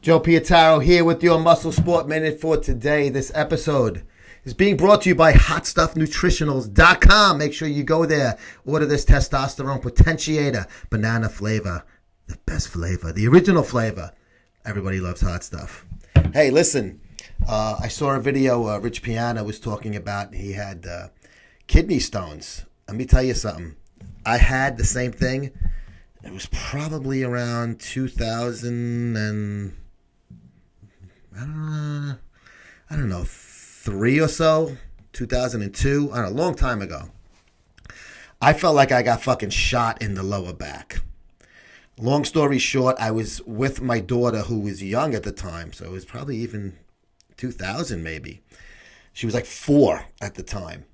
Joe Pietaro here with your Muscle Sport Minute for today. This episode is being brought to you by HotStuffNutritionals.com. Make sure you go there. Order this testosterone potentiator, banana flavor, the best flavor, the original flavor. Everybody loves hot stuff. Hey, listen, I saw a video Rich Piana was talking about. He had kidney stones. Let me tell you something. I had the same thing. It was probably around 2000 and I don't know, 3 or so, 2002, a long time ago. I felt like I got fucking shot in the lower back. Long story short, I was with my daughter who was young at the time, so it was probably even 2000 maybe. She was like 4 at the time.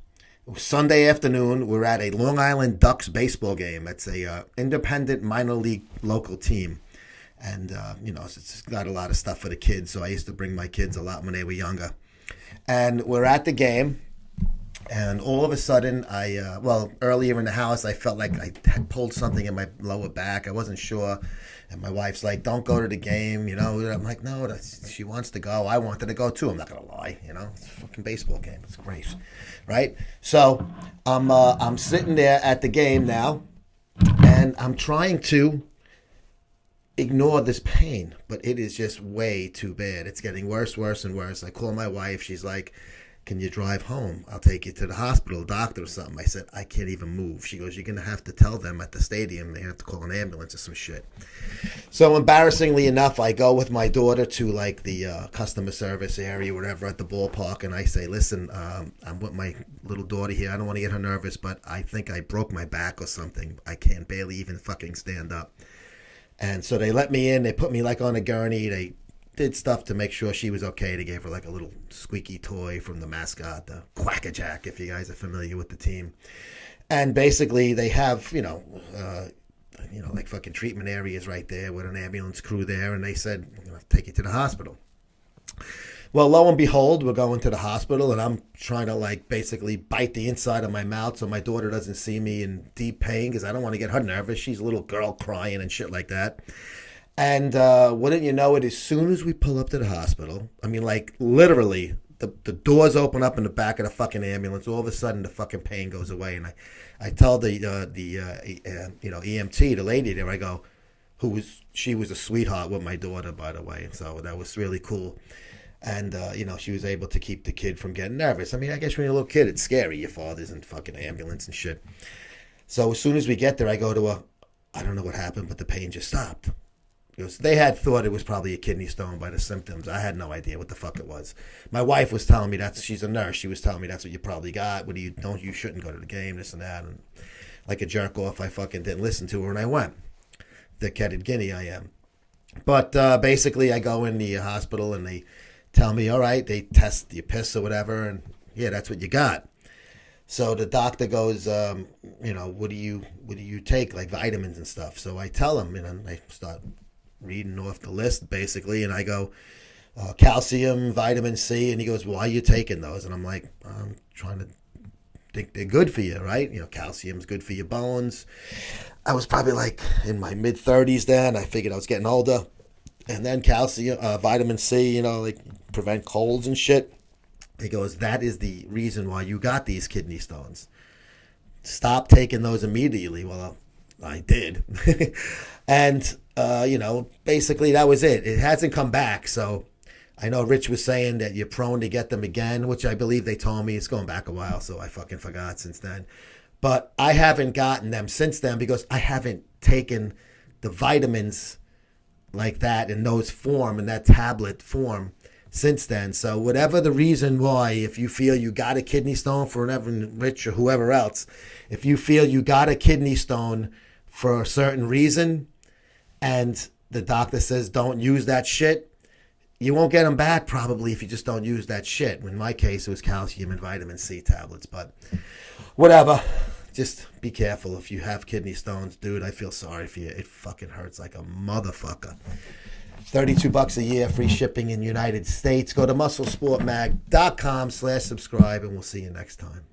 It was Sunday afternoon. We're at a Long Island Ducks baseball game. It's a independent minor league local team. And, it's got a lot of stuff for the kids. So I used to bring my kids a lot when they were younger. And we're at the game. And all of a sudden, earlier in the house, I felt like I had pulled something in my lower back. I wasn't sure. And my wife's like, don't go to the game. I'm like, no, she wants to go. I wanted to go too. I'm not going to lie. It's a fucking baseball game. It's great. Right? So I'm sitting there at the game now. And I'm trying to ignore this pain, but it is just way too bad. It's getting worse, and worse. I call my wife. She's like, can you drive home? I'll take you to the hospital, doctor or something. I said, I can't even move. She goes, you're going to have to tell them at the stadium. They have to call an ambulance or some shit. So embarrassingly enough, I go with my daughter to like the customer service area, whatever, at the ballpark. And I say, listen, I'm with my little daughter here. I don't want to get her nervous, but I think I broke my back or something. I can't barely even fucking stand up. And so they let me in. They put me like on a gurney. They did stuff to make sure she was okay. They gave her like a little squeaky toy from the mascot, the Quackajack, if you guys are familiar with the team. And basically they have, like fucking treatment areas right there with an ambulance crew there. And they said, we're going to take you to the hospital. Well, lo and behold, we're going to the hospital, and I'm trying to like basically bite the inside of my mouth so my daughter doesn't see me in deep pain because I don't want to get her nervous. She's a little girl crying and shit like that. And wouldn't you know it, as soon as we pull up to the hospital, I mean, like literally the doors open up in the back of the fucking ambulance. All of a sudden, the fucking pain goes away, and I tell the EMT, the lady there, I go, she was a sweetheart with my daughter, by the way, and so that was really cool. And, she was able to keep the kid from getting nervous. I mean, I guess when you're a little kid, it's scary. Your father's in fucking ambulance and shit. So as soon as we get there, I go to I don't know what happened, but the pain just stopped. Because they had thought it was probably a kidney stone by the symptoms. I had no idea what the fuck it was. My wife was telling me she's a nurse. She was telling me that's what you probably got. You shouldn't go to the game, this and that. And like a jerk off, I fucking didn't listen to her and I went. Thick-headed guinea I am. But basically I go in the hospital and they tell me, all right, they test your piss or whatever, and yeah, that's what you got. So the doctor goes, what do you take, like vitamins and stuff? So I tell him, and I start reading off the list basically, and I go, calcium, vitamin C, and he goes, why are you taking those? And I'm like, I'm trying to think they're good for you, right? Calcium's good for your bones. I was probably like in my mid-30s then. I figured I was getting older. And then calcium, vitamin C, like prevent colds and shit. He goes, that is the reason why you got these kidney stones. Stop taking those immediately. Well, I did. And, basically that was it. It hasn't come back. So I know Rich was saying that you're prone to get them again, which I believe they told me. It's going back a while, so I fucking forgot since then. But I haven't gotten them since then because I haven't taken the vitamins like that in that tablet form since then. So whatever the reason why, if you feel you got a kidney stone for whatever, Rich or whoever else, if you feel you got a kidney stone for a certain reason and the doctor says don't use that shit, you won't get them back probably if you just don't use that shit. In my case, it was calcium and vitamin C tablets, but whatever. Just be careful if you have kidney stones, dude. I feel sorry for you. It fucking hurts like a motherfucker. $32 a year, free shipping in the United States. Go to musclesportmag.com/subscribe, and we'll see you next time.